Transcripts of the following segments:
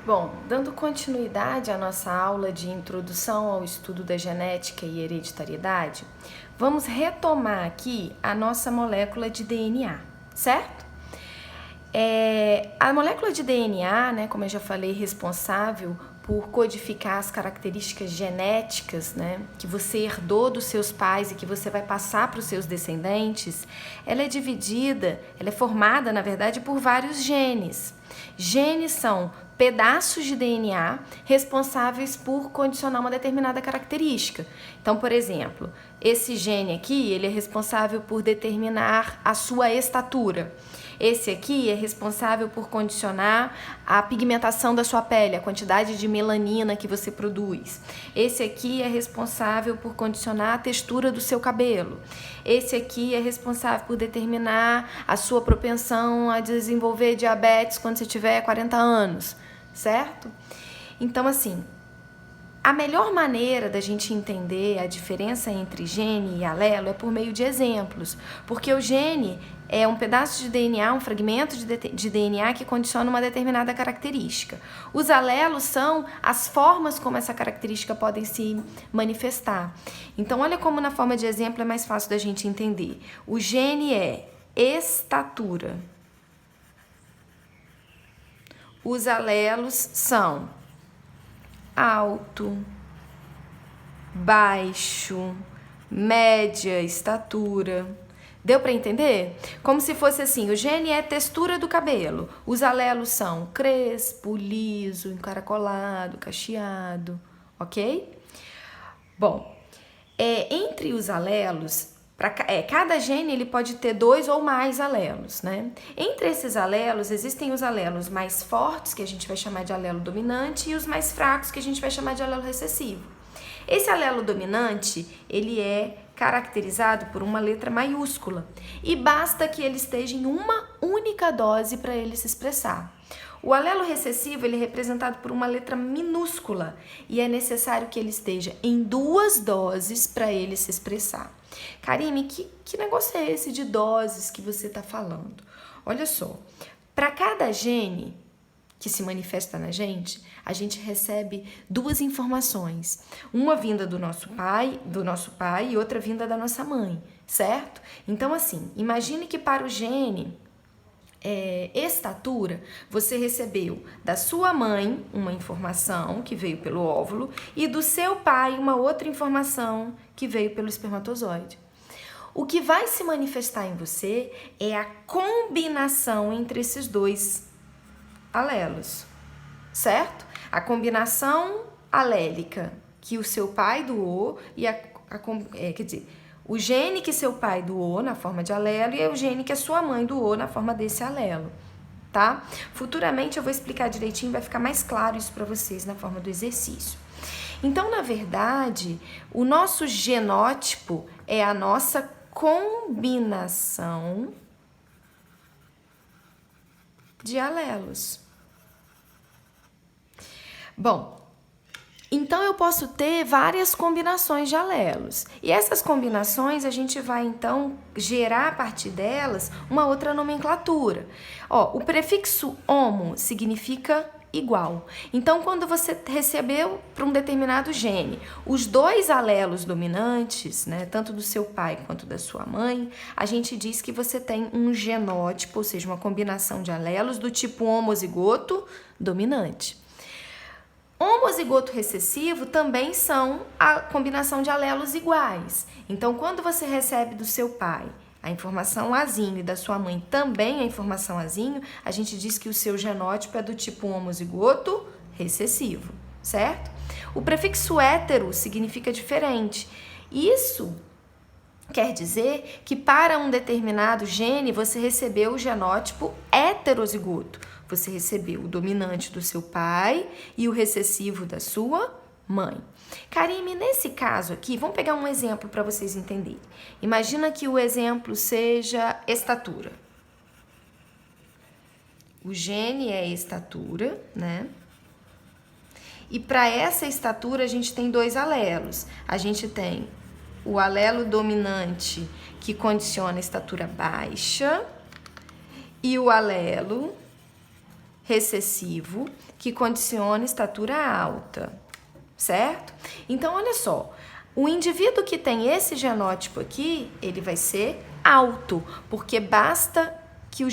Bom, dando continuidade à nossa aula de introdução ao estudo da genética e hereditariedade, vamos retomar aqui a nossa molécula de DNA, certo? A molécula de DNA, né, como eu já falei, responsável por codificar as características genéticas, né, que você herdou dos seus pais e que você vai passar para os seus descendentes, ela é formada, na verdade, por vários genes. Genes são pedaços de DNA responsáveis por condicionar uma determinada característica. Então, por exemplo, esse gene aqui, ele é responsável por determinar a sua estatura. Esse aqui é responsável por condicionar a pigmentação da sua pele, a quantidade de melanina que você produz. Esse aqui é responsável por condicionar a textura do seu cabelo. Esse aqui é responsável por determinar a sua propensão a desenvolver diabetes quando você tiver 40 anos, certo? Então, assim, a melhor maneira da gente entender a diferença entre gene e alelo é por meio de exemplos, porque o gene é um pedaço de DNA, um fragmento de DNA que condiciona uma determinada característica. Os alelos são as formas como essa característica podem se manifestar. Então, olha como na forma de exemplo é mais fácil da gente entender. O gene é estatura. Os alelos são alto, baixo, média estatura. Deu para entender? Como se fosse assim, o gene é textura do cabelo. Os alelos são crespo, liso, encaracolado, cacheado, ok? Bom, entre os alelos, cada gene ele pode ter 2 ou mais alelos, né? Entre esses alelos, existem os alelos mais fortes, que a gente vai chamar de alelo dominante, e os mais fracos, que a gente vai chamar de alelo recessivo. Esse alelo dominante, ele é caracterizado por uma letra maiúscula e basta que ele esteja em uma única dose para ele se expressar. O alelo recessivo ele é representado por uma letra minúscula e é necessário que ele esteja em 2 doses para ele se expressar. Karime, que negócio é esse de doses que você está falando? Olha só, para cada gene que se manifesta na gente, a gente recebe 2 informações. Uma vinda do nosso pai e outra vinda da nossa mãe, certo? Então, assim, imagine que para o gene estatura, você recebeu da sua mãe uma informação que veio pelo óvulo e do seu pai uma outra informação que veio pelo espermatozoide. O que vai se manifestar em você é a combinação entre esses 2 alelos, certo? A combinação alélica que o seu pai doou e quer dizer, o gene que seu pai doou na forma de alelo e o gene que a sua mãe doou na forma desse alelo, tá? Futuramente eu vou explicar direitinho, vai ficar mais claro isso para vocês na forma do exercício. Então, na verdade, o nosso genótipo é a nossa combinação de alelos. Bom, então eu posso ter várias combinações de alelos. E essas combinações a gente vai então gerar a partir delas uma outra nomenclatura. Ó, o prefixo homo significa igual. Então, quando você recebeu para um determinado gene os 2 alelos dominantes, né, tanto do seu pai quanto da sua mãe, a gente diz que você tem um genótipo, ou seja, uma combinação de alelos do tipo homozigoto dominante. Homozigoto recessivo também são a combinação de alelos iguais. Então, quando você recebe do seu pai a informação azinho e da sua mãe também a informação azinho, a gente diz que o seu genótipo é do tipo homozigoto recessivo, certo? O prefixo hétero significa diferente. Isso quer dizer que para um determinado gene você recebeu o genótipo heterozigoto. Você recebeu o dominante do seu pai e o recessivo da sua mãe. Karime, nesse caso aqui, vamos pegar um exemplo para vocês entenderem. Imagina que o exemplo seja estatura. O gene é estatura, né? E para essa estatura a gente tem 2 alelos. A gente tem o alelo dominante que condiciona a estatura baixa e o alelo recessivo que condiciona estatura alta, certo? Então, olha só, o indivíduo que tem esse genótipo aqui, ele vai ser alto, porque basta que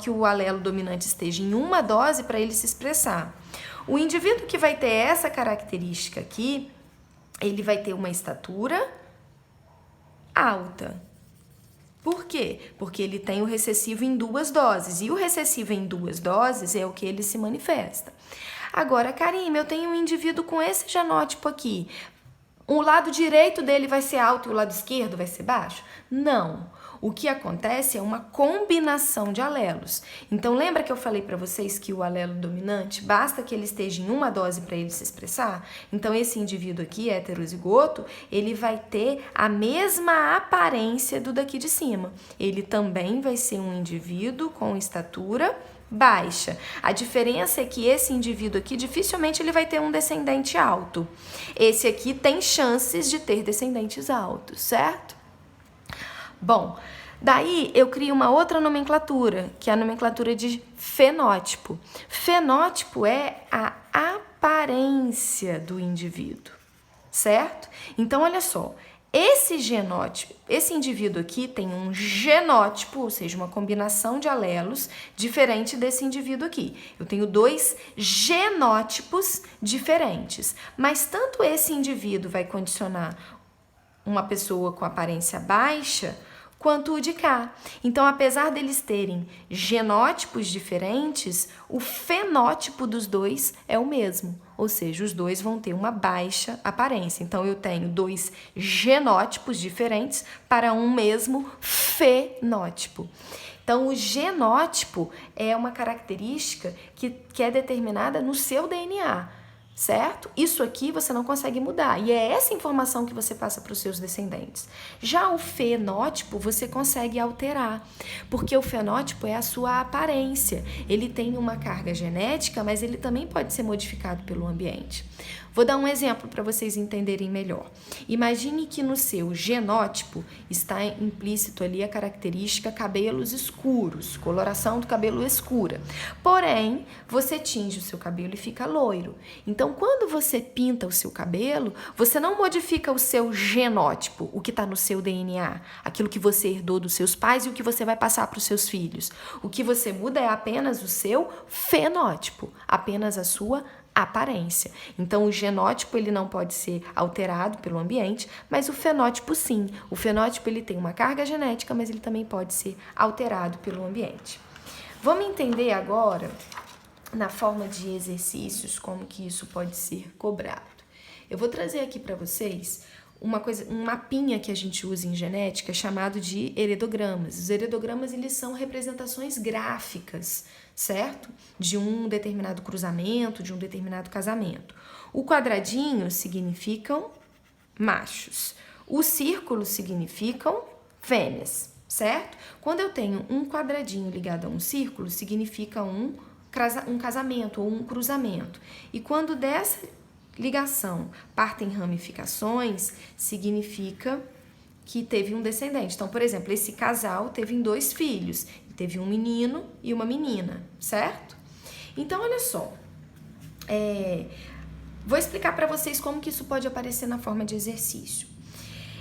o alelo dominante esteja em uma dose para ele se expressar. O indivíduo que vai ter essa característica aqui, ele vai ter uma estatura alta. Por quê? Porque ele tem o recessivo em 2 doses, e o recessivo em 2 doses é o que ele se manifesta. Agora, Karime, eu tenho um indivíduo com esse genótipo aqui. O lado direito dele vai ser alto e o lado esquerdo vai ser baixo? Não. O que acontece é uma combinação de alelos. Então, lembra que eu falei para vocês que o alelo dominante, basta que ele esteja em uma dose para ele se expressar? Então, esse indivíduo aqui, heterozigoto, ele vai ter a mesma aparência do daqui de cima. Ele também vai ser um indivíduo com estatura baixa. A diferença é que esse indivíduo aqui dificilmente ele vai ter um descendente alto. Esse aqui tem chances de ter descendentes altos, certo? Bom, daí eu crio uma outra nomenclatura, que é a nomenclatura de fenótipo. Fenótipo é a aparência do indivíduo, certo? Então, olha só, esse indivíduo aqui tem um genótipo, ou seja, uma combinação de alelos diferente desse indivíduo aqui. Eu tenho 2 genótipos diferentes, mas tanto esse indivíduo vai condicionar uma pessoa com aparência baixa, quanto o de cá. Então, apesar deles terem genótipos diferentes, o fenótipo dos dois é o mesmo, ou seja, os dois vão ter uma baixa aparência. Então, eu tenho 2 genótipos diferentes para um mesmo fenótipo. Então, o genótipo é uma característica que é determinada no seu DNA, certo? Isso aqui você não consegue mudar, e é essa informação que você passa para os seus descendentes. Já o fenótipo você consegue alterar, porque o fenótipo é a sua aparência. Ele tem uma carga genética, mas ele também pode ser modificado pelo ambiente. Vou dar um exemplo para vocês entenderem melhor. Imagine que no seu genótipo está implícito ali a característica cabelos escuros, coloração do cabelo escura. Porém, você tinge o seu cabelo e fica loiro. Então, quando você pinta o seu cabelo, você não modifica o seu genótipo, o que está no seu DNA, aquilo que você herdou dos seus pais e o que você vai passar para os seus filhos. O que você muda é apenas o seu fenótipo, apenas a sua aparência. Então, o genótipo ele não pode ser alterado pelo ambiente, mas o fenótipo sim. O fenótipo ele tem uma carga genética, mas ele também pode ser alterado pelo ambiente. Vamos entender agora, na forma de exercícios, como que isso pode ser cobrado. Eu vou trazer aqui para vocês um mapinha que a gente usa em genética chamado de heredogramas. Os heredogramas eles são representações gráficas, certo? De um determinado cruzamento, de um determinado casamento. O quadradinho significam machos. Os círculos significam fêmeas, certo? Quando eu tenho um quadradinho ligado a um círculo, significa um casamento ou um cruzamento. E quando dessa ligação partem ramificações, significa que teve um descendente. Então, por exemplo, esse casal teve 2 filhos, teve um menino e uma menina, certo? Então, olha só, vou explicar para vocês como que isso pode aparecer na forma de exercício.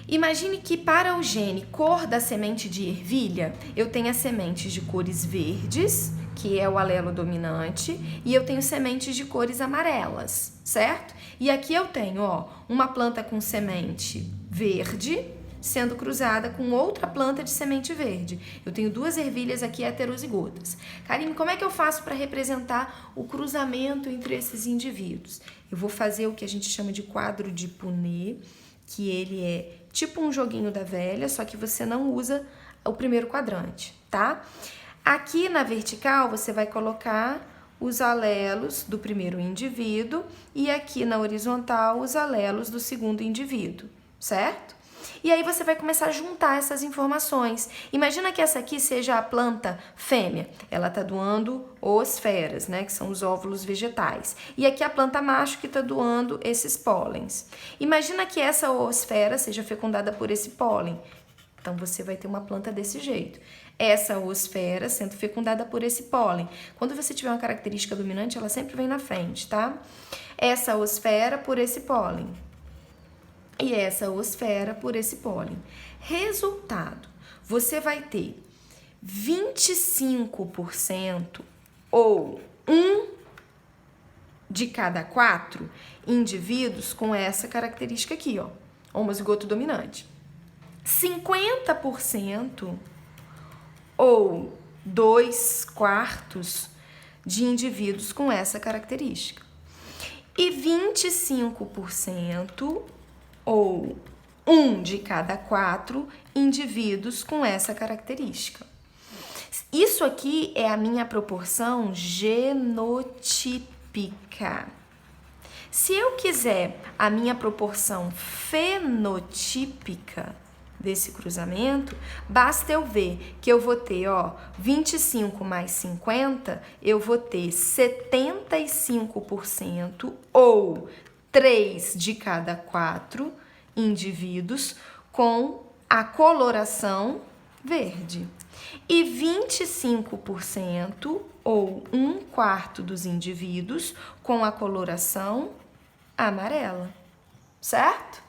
Imagine que para o gene cor da semente de ervilha, eu tenho as sementes de cores verdes, que é o alelo dominante, e eu tenho sementes de cores amarelas, certo? E aqui eu tenho, uma planta com semente verde sendo cruzada com outra planta de semente verde. Eu tenho 2 ervilhas aqui heterozigotas. Karime, como é que eu faço para representar o cruzamento entre esses indivíduos? Eu vou fazer o que a gente chama de quadro de Punnett, que ele é tipo um joguinho da velha, só que você não usa o primeiro quadrante, tá? Aqui na vertical você vai colocar os alelos do primeiro indivíduo e aqui na horizontal os alelos do segundo indivíduo, certo? E aí você vai começar a juntar essas informações. Imagina que essa aqui seja a planta fêmea. Ela está doando oosferas, né, que são os óvulos vegetais. E aqui a planta macho que está doando esses pólens. Imagina que essa oosfera seja fecundada por esse pólen. Então, você vai ter uma planta desse jeito. essa oosfera sendo fecundada por esse pólen. Quando você tiver uma característica dominante, ela sempre vem na frente, tá? Essa oosfera por esse pólen. E essa oosfera por esse pólen. Resultado, você vai ter 25% ou 1 de cada 4 indivíduos com essa característica aqui, ó, homozigoto dominante. 50% ou 2/4 de indivíduos com essa característica. E 25% ou 1 de cada 4 indivíduos com essa característica. Isso aqui é a minha proporção genotípica. Se eu quiser a minha proporção fenotípica desse cruzamento, basta eu ver que eu vou ter, ó, 25 mais 50, eu vou ter 75% ou 3 de cada 4 indivíduos com a coloração verde. E 25% ou 1/4 dos indivíduos com a coloração amarela, certo?